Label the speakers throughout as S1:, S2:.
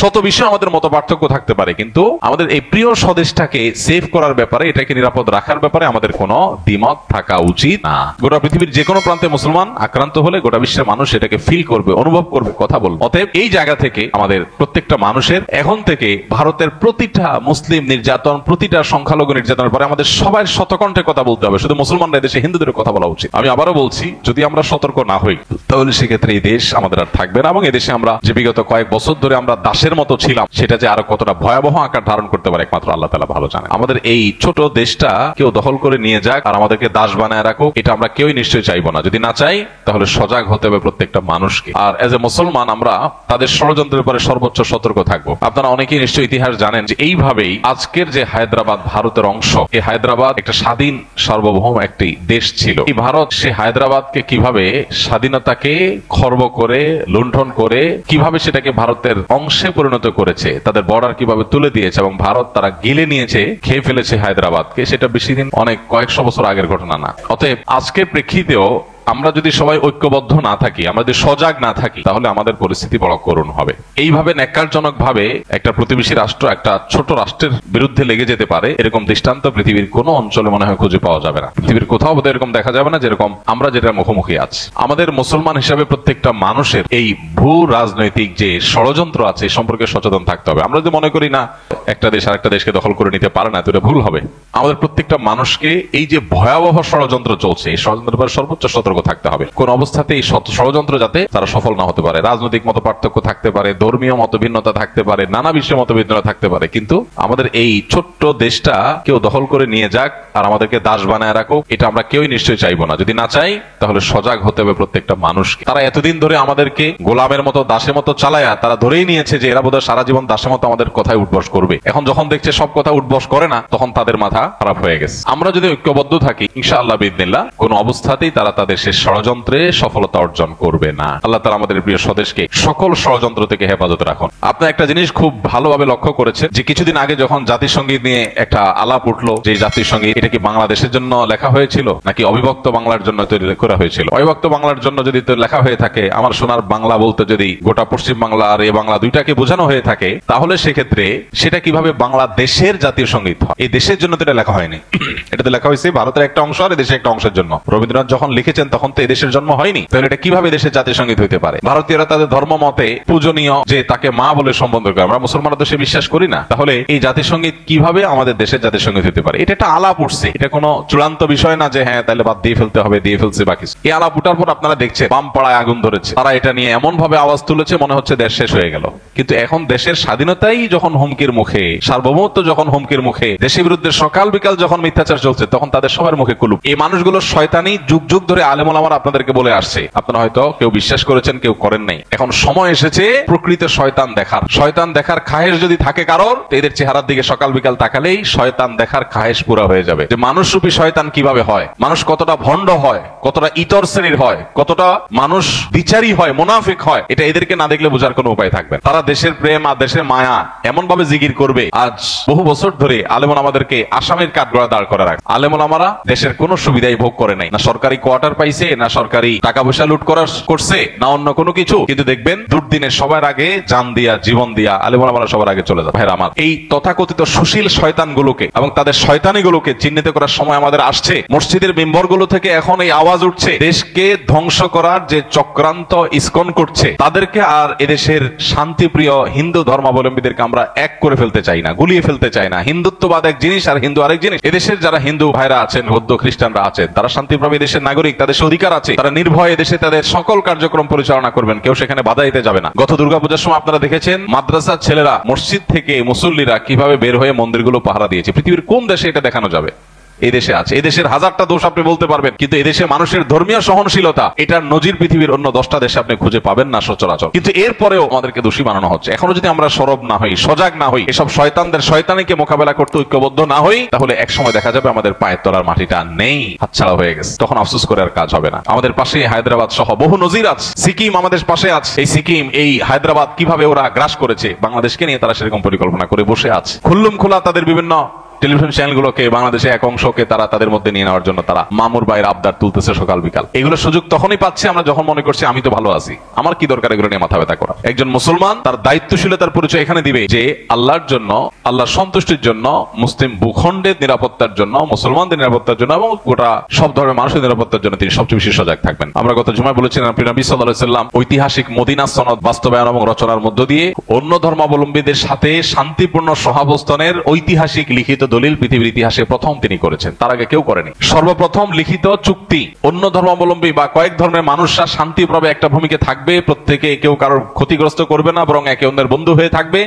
S1: শত বিষয়ে আমাদের মত পার্থক্য থাকতে পারে, কিন্তু আমাদের এই প্রিয় স্বদেশটাকে সেভ করার ব্যাপারে, এটাকে নিরাপদ রাখার ব্যাপারে আমাদের কোনো দ্বিমত থাকা উচিত না। গোটা পৃথিবীর যে কোনো প্রান্তে মুসলমান আক্রান্ত হলে গোটা বিশ্বের মানুষ এটাকে ফিল করবে, অনুভব করবে, কথা বলবে। অতএব এই জায়গা থেকে আমাদের প্রত্যেকটা মানুষের এখন থেকে ভারতের প্রতিটা মুসলিম নির্যাতন, প্রতিটা সংখ্যালঘু নির্যাতনের পরে আমাদের সবাই শতকণ্ঠে কথা বলতে হবে। শুধু মুসলমানরা দেশে হিন্দুদের কথা বলা উচিত। আমি আবারও বলছি, যদি আমরা সতর্ক না হই তাহলে সেক্ষেত্রে এই দেশ আমাদের আর থাকবে না, এবং এদেশে আমরা যে বিগত কয়েক বছর ধরে আমরা দাসের মতো ছিলাম, সেটা যে আরো কতটা ভয়াবহ আকার ধারণ করতে পারে একমাত্র আল্লাহ তাআলা ভালো জানেন। আমাদের এই ছোট দেশটা কেউ দখল করে নিয়ে যাক আর আমাদেরকে দাস বানায় রাখুক, এটা আমরা কেউই নিশ্চয়ই চাইবো না। যদি না চাই তাহলে সজাগ হতে হবে প্রত্যেকটা মানুষকে। আর এজ এ মুসলমান আমরা তাদের ষড়যন্ত্রের উপরে সর্বোচ্চ সতর্ক থাকবো। আপনারা অনেকেই নিশ্চয়ই ইতিহাস জানেন যে এইভাবেই আজকের যে হায়দ্রাবাদ ভারতের অংশ, এই হায়দ্রাবাদ একটা স্বাধীন সার্বভৌম একটি দেশ ছিল। এই ভারত সে হায়দ্রাবাদকে কিভাবে স্বাধীনতাকে খর্ব করে, লুণ্ঠন করে, কিভাবে সেটাকে ভারতের অংশে পরিণত করেছে, তাদের বর্ডার কিভাবে তুলে দিয়েছে এবং ভারত তারা গিলে নিয়েছে, খেয়ে ফেলেছে হায়দ্রাবাদকে, সেটা বেশি দিন অনেক কয়েকশো বছর আগের ঘটনা না। অতএব আজকের প্রেক্ষিতেও আমরা যদি সবাই ঐক্যবদ্ধ না থাকি, আমরা যদি সজাগ না থাকি, তাহলে আমাদের পরিস্থিতি বড় করুণ হবে। এইভাবে ন্যাক্কারজনক ভাবে একটা প্রতিবেশী রাষ্ট্র একটা ছোট রাষ্ট্রের বিরুদ্ধে লেগে যেতে পারে, এরকম দৃষ্টান্ত পৃথিবীর কোনো অঞ্চলে মনে হয় খুঁজে পাওয়া যাবে না। পৃথিবীর কোথাও বোধহয় এরকম দেখা যাবে না যেরকম আমরা যেটা মুখোমুখি আছি। আমাদের মুসলমান হিসাবে প্রত্যেকটা মানুষের এই ভূ রাজনৈতিক যে ষড়যন্ত্র আছে সম্পর্কে সচেতন থাকতে হবে। আমরা যদি মনে করি না একটা দেশ আরেকটা দেশকে দখল করে নিতে পারে না, তো এটা ভুল হবে। আমাদের প্রত্যেকটা মানুষকে এই যে ভয়াবহ ষড়যন্ত্র চলছে, এই ষড়যন্ত্রের উপর সর্বোচ্চ সতর্ক থাকতে হবে। কোন অবস্থাতে এই ষড়যন্ত্র যাতে তারা সফল না হতে পারে। রাজনৈতিক মত পার্থক্য থাকতে পারে, ধর্মীয় মত ভিন্নতা থাকতে পারে, নানা বিষয়ে মত ভিন্নতা থাকতে পারে, কিন্তু আমাদের এই ছোট্ট দেশটা কেউ দখল করে নিয়ে যাক আর আমাদেরকে দাস বানায় রাখুক, এটা আমরা কেউই নিশ্চয়ই চাইবো না। যদি না চাই তাহলে সজাগ হতে হবে প্রত্যেকটা মানুষকে। তারা এতদিন ধরে আমাদেরকে গোলামের মতো, দাসের মতো চালায়া তারা ধরেই নিয়েছে যে এরা বোধহয় সারা জীবন দাসের মতো আমাদের কথায় উঠবস করবে। এখন যখন দেখছে সব কথা উঠবস করে না, তখন তাদের মাথা খারাপ হয়ে গেছে। আমরা যদি ঐক্যবদ্ধ থাকি, ইনশাআল্লাহ বিইذনিল্লাহ, কোন অবস্থাতেই তারা তাদের শেষ ষড়যন্ত্রে সফলতা অর্জন করবে না। আল্লাহ তাআলা আমাদের প্রিয় স্বদেশকে সকল ষড়যন্ত্র থেকে হেফাজত রাখুন। আপনি একটা জিনিস খুব ভালোভাবে লক্ষ্য করেছেন যে কিছুদিন আগে যখন জাতিসংগীত নিয়ে একটা আলাপ উঠলো, যে জাতিসংগীত এটা কি বাংলাদেশের জন্য লেখা হয়েছিল নাকি অবিভক্ত বাংলার জন্য তৈরি করা হয়েছিল? অবিভক্ত বাংলার জন্য যদি লেখা হয়ে থাকে, আমার সোনার বাংলা বলতে যদি গোটা পশ্চিম বাংলা আর এই বাংলা দুইটাকে বোঝানো হয়ে থাকে, তাহলে সেক্ষেত্রে সেটা কিভাবে বাংলাদেশের জাতীয় সঙ্গীত হয়? এই দেশের জন্য তো এটা লেখা হয়নি, এটাতে লেখা হয়েছে ভারতের একটা অংশ আর দেশের একটা অংশের জন্য। রবীন্দ্রনাথ যখন লিখেছেন তখন তো এই দেশের জন্ম হয়নি, তাহলে এটা কিভাবে দেশের জাতীয় সঙ্গীত হইতে পারে? ভারতীয়রা তাদের ধর্ম মতে পূজনীয় যে তাকে মা বলে সম্বোধন করে, আমরা মুসলমানরা তো সে বিশ্বাস করি না, তাহলে এই জাতীয় সঙ্গীত কিভাবে আমাদের দেশের জাতীয় সঙ্গীত হতে পারে? এটা একটা আলাপ উঠছে, এটা কোনো চূড়ান্ত বিষয় না যে হ্যাঁ তাহলে বাদ দিয়ে ফেলতে হবে, দিয়ে ফেলছে বাকি। এই আলাপ উঠার পর আপনারা দেখছেন বাম পাড়ায় আগুন ধরেছে, তারা এটা নিয়ে এমন ভাবে আওয়াজ তুলেছে মনে হচ্ছে দেশ শেষ হয়ে গেল। কিন্তু এখন দেশের স্বাধীনতাই যখন হুমকির মুখে, সার্বভৌমত্ব যখন হুমকির মুখে, দেশের বিরুদ্ধে সকাল বিকাল যখন মিথ্যাচার চলছে, তখন তাদের সবার মুখে কুলুপ। এই মানুষগুলো শয়তানি যুগ যুগ ধরে আলেম ওলামারা আপনাদেরকে বলে আসছে, আপনারা হয়তো কেউ বিশ্বাস করেছেন, কেউ করেন নাই। এখন সময় এসেছে প্রকৃত শয়তান দেখার। শয়তান দেখার খায়েশ যদি থাকে কারোর, এদের চেহারার দিকে সকাল বিকাল তাকালেই শয়তান দেখার খায়েশ পুরা হয়ে যাবে, যে মানুষরূপী শয়তান কিভাবে হয়, মানুষ কতটা ভণ্ড হয়, কতটা ইতর শ্রেণীর হয়, কতটা মানুষ বিচারী হয়, মুনাফিক হয়, এটা এদেরকে না দেখলে বোঝার কোনো উপায় থাকবে। তারা দেশের প্রেম আর দেশের মায়া এমন ভাবে জিকির করবে। আজ বহু বছর ধরে আলেমন আমাদেরকে আসামের কাঠগড়া দাঁড় করে রাখে। আলেমন আমারা দেশের কোনো সুবিধাই ভোগ করে নাই, না সরকারি কোয়ার্টার পাইছে, না সরকারি টাকা পয়সা লুট করছে, না অন্য কোনো কিছু। কিন্তু দেখবেন দুর্দিনে সবার আগে জান দিয়া, জীবন দিয়া আলেমন আমরা সবার আগে চলে যাবে। ভাইরা আমার, এই তথাকথিত সুশীল শয়তানগুলোকে এবং তাদের শয়তানিগুলোকে চিহ্নিত করার সময় আমাদের আসছে। মসজিদের মেম্বরগুলো থেকে এখন এই আওয়াজ উঠছে, দেশকে ধ্বংস করার যে চক্রান্ত ইসকন করছে, তাদেরকে আর এদেশের শান্তিপ্রিয় হিন্দু ধর্মাবলম্বীদেরকে আমরা এক করে ফেলতে চাই না, গুলিয়ে ফেলতে চাই না। হিন্দুত্ববাদ এক জিনিস আর হিন্দু আরেক জিনিস। এদেশের যারা হিন্দু ভাইরা আছেন, বৌদ্ধ খ্রিস্টানরা আছেন, তারা শান্তিপ্রভী দেশের নাগরিক, তাদের অধিকার আছে, তারা নির্ভয়ে দেশে তাদের সকল কার্যক্রম পরিচালনা করবেন, কেউ সেখানে বাধা দিতে যাবে না। গত দুর্গাপূজার সময় আপনারা দেখেছেন মাদ্রাসার ছেলেরা, মসজিদ থেকে মুসল্লিরা কিভাবে বের হয়ে মন্দিরগুলো পাহারা দিয়েছে। পৃথিবীর কোন দেশে এটা দেখানো যাবে? এই দেশে আছে। এই দেশের হাজারটা দোষ আপনি বলতে পারবেন, কিন্তু এই দেশে মানুষের ধর্মীয় সহনশীলতা, এটার নজির পৃথিবীর অন্য 10টা দেশে আপনি খুঁজে পাবেন না সচরাচর। কিন্তু এরপরেও আমাদেরকে দোষী বানানো হচ্ছে। এখনো যদি আমরা সরব না হই, সজাগ না হই, এসব শয়তানদের শয়তানিকে মোকাবেলা করতে ঐক্যবদ্ধ না হই, তাহলে এক সময় দেখা যাবে আমাদের পায়ের তলার মাটিটা নেই, হাতছাড়া হয়ে গেছে। তখন আফসোস করে আর কাজ হবে না। আমাদের পাশে হায়দ্রাবাদ সহ বহু নজির আছে। সিকিম আমাদের পাশে আছে। এই সিকিম, এই হায়দ্রাবাদ কিভাবে ওরা গ্রাস করেছে, বাংলাদেশকে নিয়ে তারা সেরকম পরিকল্পনা করে বসে আছে। খুল্লুম খোলা তাদের বিভিন্ন টেলিভিশন চ্যানেলগুলোকে, বাংলাদেশে এক অংশকে তারা তাদের মধ্যে নিয়ে নেওয়ার জন্য তারা মামুর ভাইয়ের আবদার তুলতেছে সকাল বিকাল। এগুলো সুযোগ তখনই পাচ্ছে আমরা যখন মনে করছি আমি তো ভালো আছি, আমার কি দরকার এগুলো নিয়ে মাথা ব্যথা করা। একজন মুসলমান তার দায়িত্বশীলতার পরিচয় এখানে দিবে যে আল্লাহর জন্য, আল্লাহর সন্তুষ্টির জন্য, মুসলিম ভূখণ্ডের নিরাপত্তার জন্য, মুসলমানদের নিরাপত্তার জন্য এবং গোটা সব ধরনের মানুষের নিরাপত্তার জন্য তিনি সবচেয়ে বেশি সজাগ থাকবেন। আমরা গত জুমায় বলেছিলাম নবী সাল্লাল্লাহু আলাইহি ওয়াসাল্লাম ঐতিহাসিক মদিনা সনদ বাস্তবায়ন এবং রচনার মধ্য দিয়ে অন্য ধর্মাবলম্বীদের সাথে শান্তিপূর্ণ সহাবস্থানের ঐতিহাসিক লিখিত দলিল পৃথিবীর ইতিহাসে প্রথম তিনি করেছেন, তার আগে কেউ করেনি। সর্বপ্রথম লিখিত চুক্তি, অন্য ধর্মাবলম্বী বা কয়েক ধর্মের মানুষরা শান্তিভাবে একটা ভূমিকে থাকবে, প্রত্যেকে কেউ কারোর ক্ষতিগ্রস্ত করবে না, বরং একে অন্যের বন্ধু হয়ে থাকবে,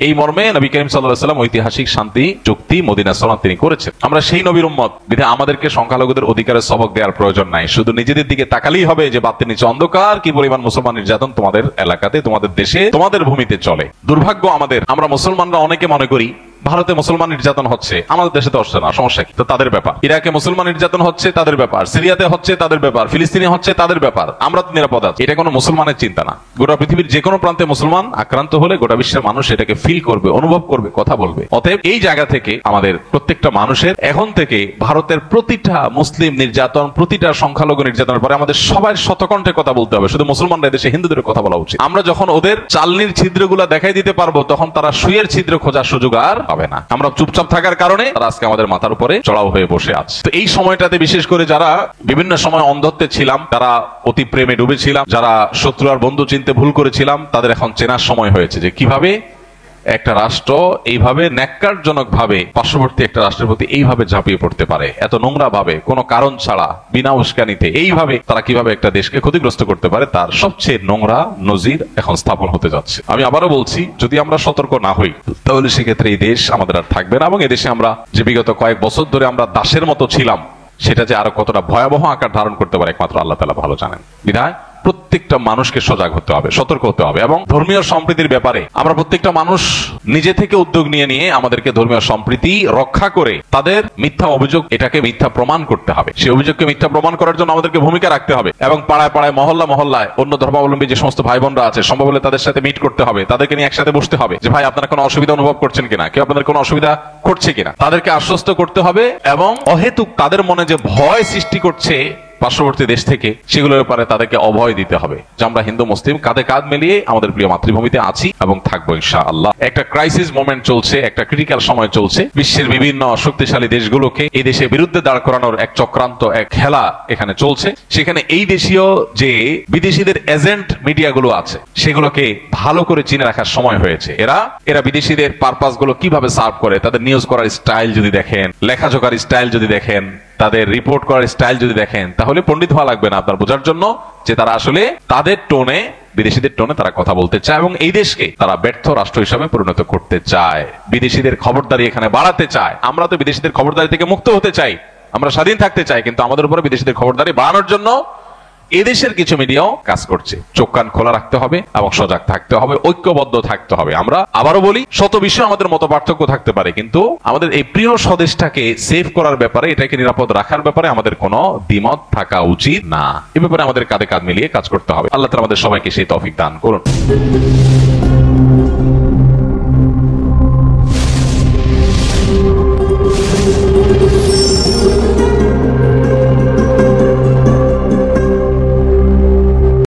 S1: এই মর্মে নবী করিম সাল্লাল্লাহু আলাইহি ওয়াসাল্লাম ঐতিহাসিক শান্তি চুক্তি মদিনা সনদ তিনি করেছেন। আমরা সেই নবীর উম্মত, বিধায় আমাদেরকে সংখ্যালঘুদের অধিকারের সবক দেওয়ার প্রয়োজন নাই। শুধু নিজেদের দিকে তাকালেই হবে যে বাতের নিচে অন্ধকার, কি পরিমাণ মুসলমান নির্যাতন তোমাদের এলাকাতে, তোমাদের দেশে, তোমাদের ভূমিতে চলে। দুর্ভাগ্য আমাদের, আমরা মুসলমানরা অনেকে মনে করি ভারতে মুসলমান নির্যাতন হচ্ছে, আমাদের দেশে তো হচ্ছে না, সমস্যা কি? তো তাদের ব্যাপার। ইরাকে মুসলমান নির্যাতন হচ্ছে, তাদের ব্যাপার। সিরিয়াতে হচ্ছে, তাদের ব্যাপার। ফিলিস্তিনে হচ্ছে, তাদের ব্যাপার। আমরা তো নিরাপদ আছি, এটা কোনো মুসলমানের চিন্তা না। গোটা পৃথিবীর যে কোনো প্রান্তে মুসলমান আক্রান্ত হলে গোটা বিশ্বের মানুষ এটাকে ফিল করবে, অনুভব করবে, কথা বলবে। অতএব এই জায়গা থেকে আমাদের প্রত্যেকটা মানুষের এখন থেকে ভারতের প্রতিটা মুসলিম নির্যাতন, প্রতিটা সংখ্যালঘু নির্যাতনের পরে আমাদের সবাই শতকণ্ঠে কথা বলতে হবে। শুধু মুসলমানরা দেশে হিন্দুদের কথা বলা উচিত। আমরা যখন ওদের চালনির ছিদ্রগুলা দেখাই দিতে পারবো, তখন তারা সুইয়ের ছিদ্র খোঁজার সুযোগ আর পাবে না। আমরা চুপচাপ থাকার কারণে তারা আজকে আমাদের মাথার উপরে চড়াও হয়ে বসে আছে। তো এই সময়টাতে বিশেষ করে যারা বিভিন্ন সময় অন্ধত্বে ছিলাম, যারা অতি প্রেমে ডুবেছিলাম, যারা শত্রু আর বন্ধু চিনতে ভুল করেছিলাম, তাদের এখন চেনার সময় হয়েছে যে কিভাবে একটা রাষ্ট্র এইভাবে ন্যাক্কারজনক ভাবে পার্শ্ববর্তী একটা রাষ্ট্রের প্রতি এইভাবে ঝাঁপিয়ে পড়তে পারে, এত নোংরা ভাবে, কোনো কারণ ছাড়া, বিনা উস্কানিতে এইভাবে তারা কিভাবে একটা দেশকে ক্ষতিগ্রস্ত করতে পারে, তার সবচেয়ে নোংরা নজির এখন স্থাপন হতে যাচ্ছে। আমি আবারও বলছি, যদি আমরা সতর্ক না হই তাহলে সেক্ষেত্রে এই দেশ আমাদের আর থাকবে না, এবং এদেশে আমরা যে বিগত কয়েক বছর ধরে আমরা দাসের মতো ছিলাম, সেটা যে আরো কতটা ভয়াবহ আকার ধারণ করতে পারে একমাত্র আল্লাহ তাআলা ভালো জানেন। বিধায় প্রত্যেকটা মানুষকে সজাগ হতে হবে, সতর্ক হতে হবে, এবং ধর্মীয় সম্প্রীতির ব্যাপারে আমরা প্রত্যেকটা মানুষ নিজে থেকে উদ্যোগ নিয়ে আমাদেরকে ধর্মীয় সম্প্রীতি রক্ষা করে তাদের মিথ্যা অভিযোগ, এটাকে মিথ্যা প্রমাণ করতে হবে। সেই অভিযোগকে মিথ্যা প্রমাণ করার জন্য আমাদেরকে ভূমিকা রাখতে হবে, এবং পাড়ায় পাড়ায়, মহল্লায় অন্য ধর্মাবলম্বী যে সমস্ত ভাই বোনরা আছে, সম্ভব হলে তাদের সাথে মিট করতে হবে, তাদেরকে নিয়ে একসাথে বসতে হবে যে ভাই আপনারা কোনো অসুবিধা অনুভব করছেন কিনা, কেউ আপনাদের কোনো অসুবিধা করছে কিনা, তাদেরকে আশ্বস্ত করতে হবে। এবং অহেতুক তাদের মনে যে ভয় সৃষ্টি করছে পার্শ্ববর্তী দেশ থেকে, সেগুলোর ব্যাপারে তাদেরকে অভয় দিতে হবে যে আমরা হিন্দু মুসলিম কাঁধে কাঁধ মিলিয়ে আমাদের প্রিয় মাতৃভূমিতে আছি এবং থাকবো ইনশাআল্লাহ। একটা ক্রাইসিস মোমেন্ট চলছে, একটা ক্রিটিক্যাল সময় চলছে। বিশ্বের বিভিন্ন শক্তিশালী দেশগুলোকে এই দেশের বিরুদ্ধে দাঁড় করানোর এক চক্রান্ত, এক খেলা এখানে চলছে। সেখানে এই দেশীয় যে বিদেশিদের এজেন্ট মিডিয়াগুলো আছে, সেগুলোকে ভালো করে চিনে রাখার সময় হয়েছে। এরা বিদেশিদের পারপাস গুলো কিভাবে সার্ভ করে, তাদের নিউজ করার স্টাইল যদি দেখেন, লেখাজোকার স্টাইল যদি দেখেন, তাদের রিপোর্ট করার স্টাইল যদি দেখেন, তাহলে পণ্ডিত হওয়া লাগবে না আপনার বোঝার জন্য যে তারা আসলে তাদের টোনে, বিদেশিদের টোনে তারা কথা বলতে চায়, এবং এই দেশকে তারা ব্যর্থ রাষ্ট্র হিসাবে পরিণত করতে চায়, বিদেশিদের খবরদারি এখানে বাড়াতে চায়। আমরা তো বিদেশিদের খবরদারি থেকে মুক্ত হতে চাই, আমরা স্বাধীন থাকতে চাই, কিন্তু আমাদের উপরে বিদেশিদের খবরদারি বাড়ানোর জন্য এদেশের কিছু মিডিয়াও কাজ করছে। চোখ কান খোলা রাখতে হবে এবং সজাগ থাকতে হবে, ঐক্যবদ্ধ থাকতে হবে। আমরা আবারও বলি, শত বিষয়ে আমাদের মত পার্থক্য থাকতে পারে, কিন্তু আমাদের এই প্রিয় স্বদেশটাকে সেভ করার ব্যাপারে, এটাকে নিরাপদ রাখার ব্যাপারে আমাদের কোনো দ্বিমত থাকা উচিত না। এ ব্যাপারে আমাদের কাঁধে কাঁধ মিলিয়ে কাজ করতে হবে। আল্লাহ তাআলা আমাদের সবাইকে সেই তৌফিক দান করুন।